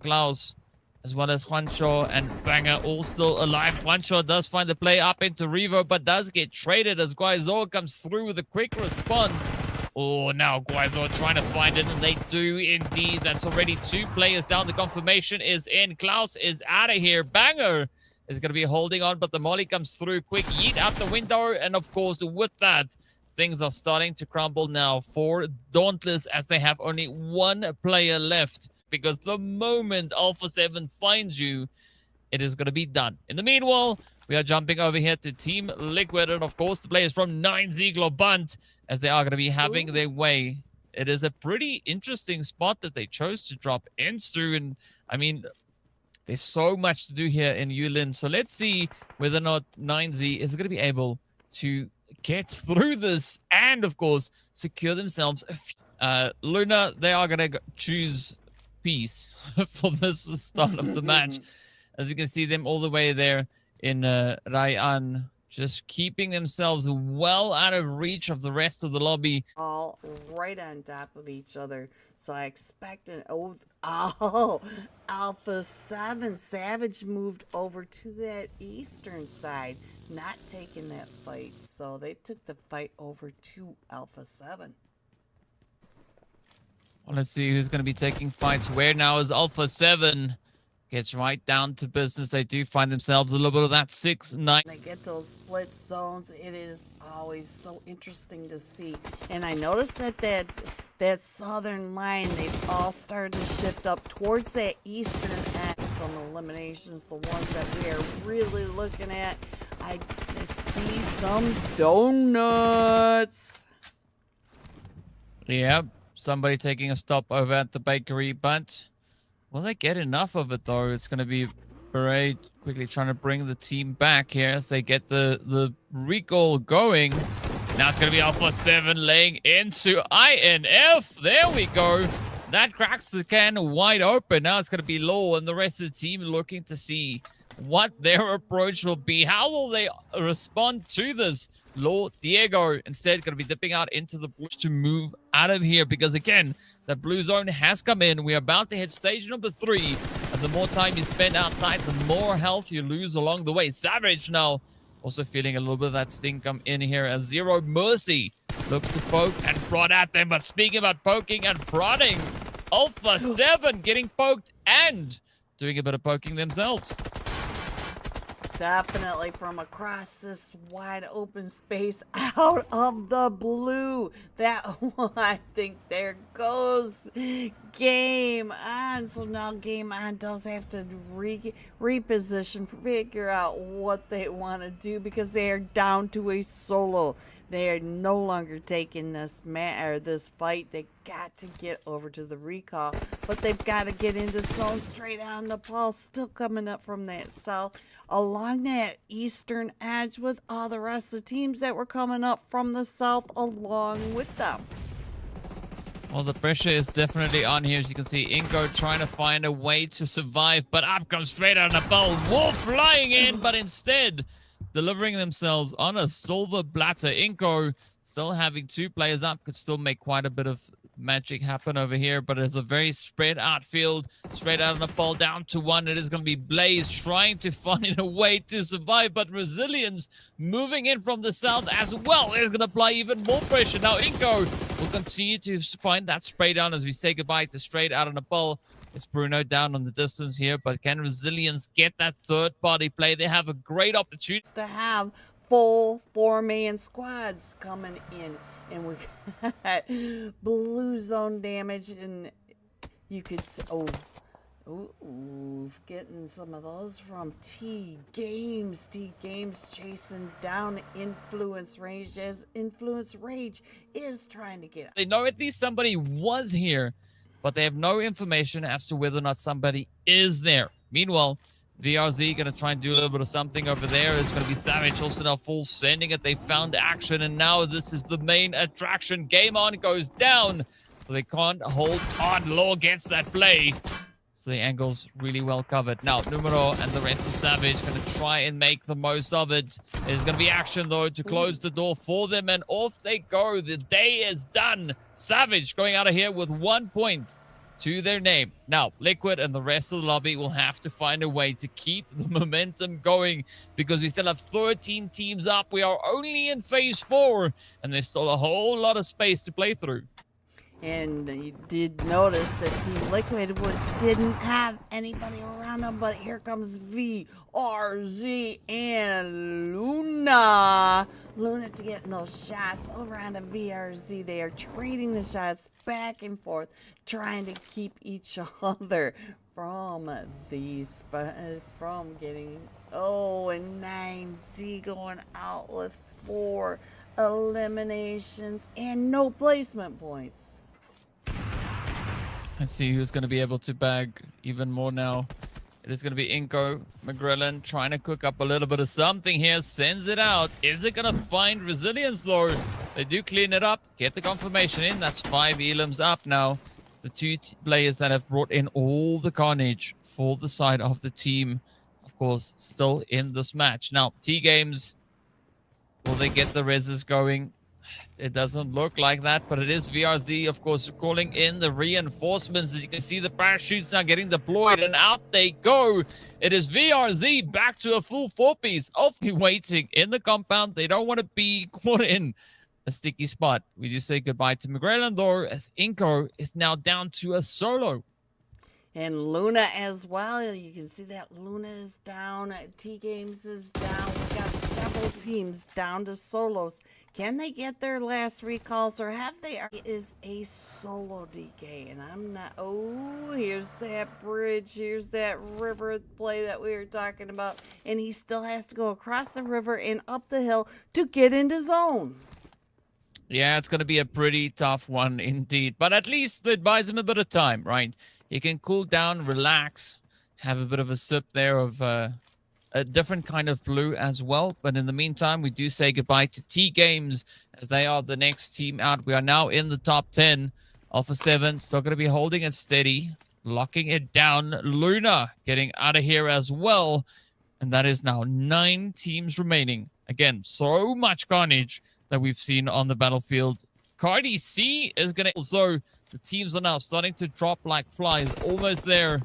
Klaus, as well as Juancho and Banger all still alive. Juancho does find the play up into Revo, but does get traded as Guizor comes through with a quick response. Oh, now Guizor trying to find it, and they do indeed. That's already 2 players down. The confirmation is in. Klaus is out of here. Banger is going to be holding on, but the molly comes through. Quick yeet out the window, and of course, with that, things are starting to crumble now for Dauntless as they have only 1 player left. Because the moment Alpha 7 finds you, it is going to be done. In the meanwhile, we are jumping over here to Team Liquid. And of course, the players from 9 Ziegler Bunt, as they are going to be having their way. It is a pretty interesting spot that they chose to drop into. And I mean, there's so much to do here in Yulin. So let's see whether or not 9Z is going to be able to get through this and, of course, secure themselves. Luna, they are going to choose peace for this start of the match, as we can see them all the way there in Rai'an, just keeping themselves well out of reach of the rest of the lobby. All right on top of each other, so I expect an Alpha 7 Savage moved over to that eastern side, not taking that fight, so they took the fight over to Alpha 7. Well, let's see who's going to be taking fights where now as Alpha 7 gets right down to business. They do find themselves a little bit of that 6-9. They get those split zones. It is always so interesting to see. And I noticed that southern line, they've all started to shift up towards that eastern end. Some eliminations, the ones that we are really looking at. I see some donuts. Yep. Somebody taking a stop over at the bakery, but will they get enough of it though? It's going to be Beret quickly trying to bring the team back here as they get the recall going. Now it's going to be Alpha 7 laying into INF. There we go. That cracks the can wide open. Now it's going to be Law and the rest of the team looking to see what their approach will be. How will they respond to this? Law, Diego instead going to be dipping out into the bush to move out of here, because again, the blue zone has come in. We're about to hit stage number 3, and the more time you spend outside, the more health you lose along the way. Savage now also feeling a little bit of that sting come in here as Zero Mercy looks to poke and prod at them. But speaking about poking and prodding, Alpha 7 getting poked and doing a bit of poking themselves. Definitely from across this wide open space out of the blue. That one, I think there goes Game On. So now Game On does have to reposition, figure out what they want to do, because they are down to a solo. They are no longer taking this this fight. They got to get over to the recall, but they've got to get into zone straight on the ball. Still coming up from that south along that eastern edge with all the rest of the teams that were coming up from the south along with them. Well, the pressure is definitely on here. As you can see, Ingo trying to find a way to survive, but up comes straight on the ball. Wolf flying in, but instead delivering themselves on a silver platter. Inko still having 2 players up, could still make quite a bit of magic happen over here, but it's a very spread out field. Straight out on the ball down to 1. It is going to be Blaze trying to find a way to survive, but Resilience moving in from the south as well is going to apply even more pressure. Now Inko will continue to find that spray down as we say goodbye to straight out on the ball. It's Bruno down on the distance here, but can Resilience get that third-party play? They have a great opportunity to have full 4-man squads coming in, and we got blue zone damage, and you could see, getting some of those from T Games. T Games chasing down Influence Rage, as Influence Rage is trying to get. They know at least somebody was here, but they have no information as to whether or not somebody is there. Meanwhile, VRZ going to try and do a little bit of something over there. It's going to be Savage also now full sending it. They found action, and now this is the main attraction. Game On goes down, so they can't hold on. Law gets that play. So the angle's really well covered. Now, Numero and the rest of Savage going to try and make the most of it. There's going to be action, though, to close the door for them, and off they go. The day is done. Savage going out of here with 1 point. to their name. Now, Liquid and the rest of the lobby will have to find a way to keep the momentum going because we still have 13 teams up. We are only in phase 4, and there's still a whole lot of space to play through. And you did notice that Team Liquid didn't have anybody around them, but here comes VRZ and Luna. Luna to getting those shots over on the VRZ. They are trading the shots back and forth, trying to keep each other from these, from getting, and 9Z going out with 4 eliminations and no placement points. Let's see who's going to be able to bag even more now. It is going to be Inko McGrillen trying to cook up a little bit of something here. Sends it out. Is it going to find resilience though? They do clean it up. Get the confirmation in. That's 5 elims up now. The 2 players that have brought in all the carnage for the side of the team, of course, still in this match. Now, T-Games, will they get the reses going? It doesn't look like that, but it is VRZ, of course, calling in the reinforcements. As you can see, the parachutes now getting deployed, and out they go. It is VRZ back to a full 4-piece. Alfie waiting in the compound. They don't want to be caught in a sticky spot. We do say goodbye to McGrillen, though, as Inko is now down to a solo. And Luna as well. You can see that Luna is down. T-Games is down. We've got several teams down to solos. Can they get their last recalls, or have they? It is a solo DK, and I'm not. Oh, here's that bridge. Here's that river play that we were talking about. And he still has to go across the river and up the hill to get into zone. Yeah, it's going to be a pretty tough one indeed. But at least it buys him a bit of time, right? He can cool down, relax, have a bit of a sip there of a different kind of blue as well. But in the meantime, we do say goodbye to T-Games as they are the next team out. We are now in the top 10. Alpha 7 still going to be holding it steady, locking it down. Luna getting out of here as well. And that is now 9 teams remaining. Again, so much carnage that we've seen on the battlefield. Cardi C is going to also, the teams are now starting to drop like flies. Almost there.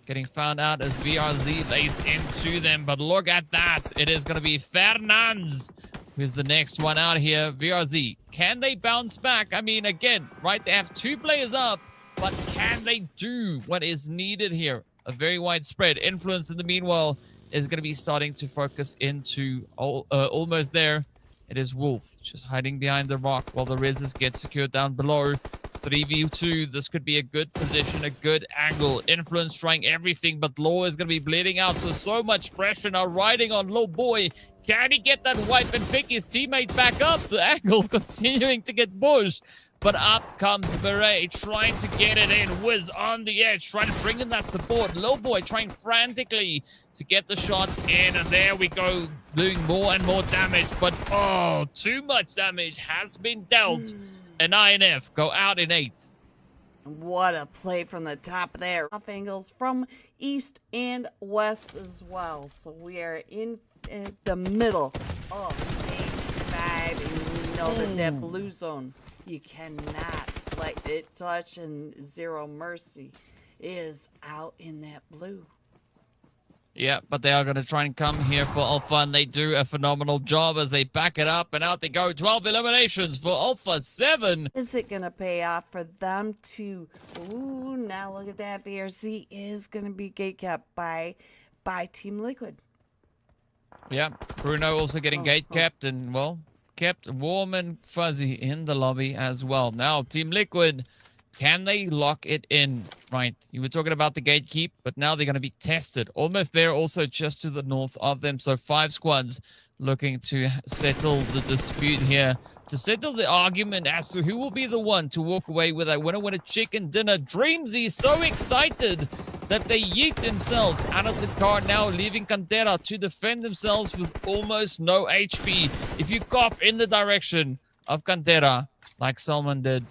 Getting found out as VRZ lays into them. But look at that. It is going to be Fernandes who's the next one out here. VRZ, can they bounce back? I mean, again, right, they have 2 players up. But can they do what is needed here? A very widespread influence in the meanwhile is going to be starting to focus into almost there. It is Wolf just hiding behind the rock while the reses get secured down below. 3v2. This could be a good position, a good angle. Influence trying everything, but Law is going to be bleeding out. So much pressure now riding on Low Boy. Can he get that wipe and pick his teammate back up? The angle continuing to get pushed. But up comes Beret trying to get it in. Wiz on the edge, trying to bring in that support. Low Boy trying frantically to get the shots in. And there we go, doing more and more damage. But, oh, too much damage has been dealt. And INF go out in 8th. What a play from the top there. Off angles from east and west as well. So we are in the middle of stage 5. And you know that blue zone, you cannot let it touch, and Zero Mercy is out in that blue. Yeah, but they are going to try and come here for Alpha, and they do a phenomenal job as they back it up, and out they go. 12 eliminations for Alpha 7. Is it going to pay off for them to... Ooh, now look at that. VRC is going to be gate kept by Team Liquid. Yeah, Bruno also getting gate kept, and, well, kept warm and fuzzy in the lobby as well. Now, Team Liquid... can they lock it in? Right, you were talking about the gatekeep, but now they're going to be tested. Almost there, also just to the north of them. So 5 squads looking to settle the dispute here, to settle the argument as to who will be the one to walk away with a winner chicken dinner. Dreamsy so excited that they yeet themselves out of the car now, leaving Cantera to defend themselves with almost no HP. If you cough in the direction of Cantera, like Salman did,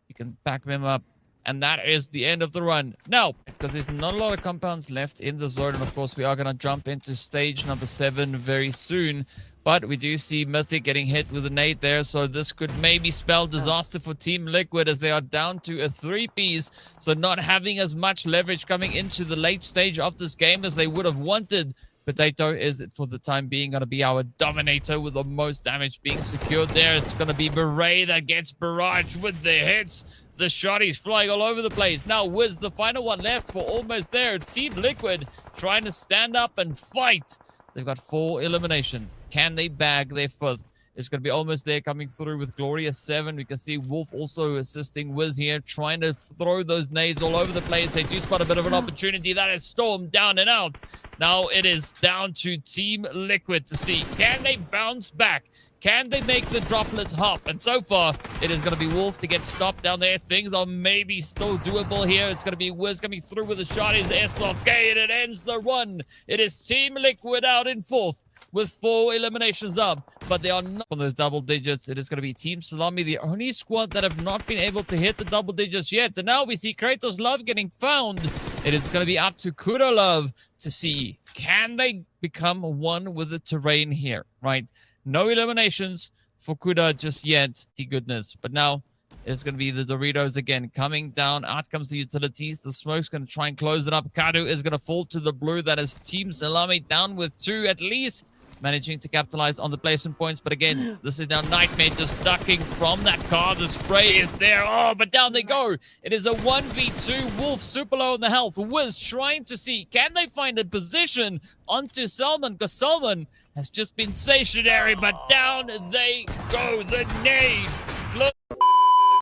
you can back them up And that is the end of the run. Now, because there's not a lot of compounds left in the zone, and of course we are going to jump into stage number 7 very soon. But we do see Mythic getting hit with a nade there, so this could maybe spell disaster for Team Liquid as they are down to a 3-piece. So not having as much leverage coming into the late stage of this game as they would have wanted. Potato is, for the time being, going to be our dominator with the most damage being secured there. It's going to be Beret that gets barraged with the hits. The shotties flying all over the place. Now Wiz, the final one left for almost there. Team Liquid trying to stand up and fight. They've got 4 eliminations. Can they bag their 5th? It's going to be almost there, coming through with Glorious 7. We can see Wolf also assisting Wiz here, trying to throw those nades all over the place. They do spot a bit of an opportunity. That is Storm down and out. Now it is down to Team Liquid to see, can they bounce back? Can they make the droplets hop? And so far, it is going to be Wolf to get stopped down there. Things are maybe still doable here. It's going to be Wiz coming through with a shot. He's S-Block-K, and it ends the run. It is Team Liquid out in 4th with 4 eliminations up. But they are not on those double digits. It is going to be Team Salami, the only squad that have not been able to hit the double digits yet. And now we see Kratos Love getting found. It is going to be up to Kudo Love to see, can they become one with the terrain here, right? No eliminations for Kuda just yet, the goodness. But now it's going to be the Doritos again coming down. Out comes the utilities. The smoke's going to try and close it up. Kadu is going to fall to the blue. That is Team Salami down with 2 at least, managing to capitalize on the placement points. But again, this is now Nightmare just ducking from that car. The spray is there. Oh, but down they go. It is a 1v2. Wolf super low on the health. Wiz trying to see, can they find a position onto Salman? Because Salman has just been stationary, but down they go. The nade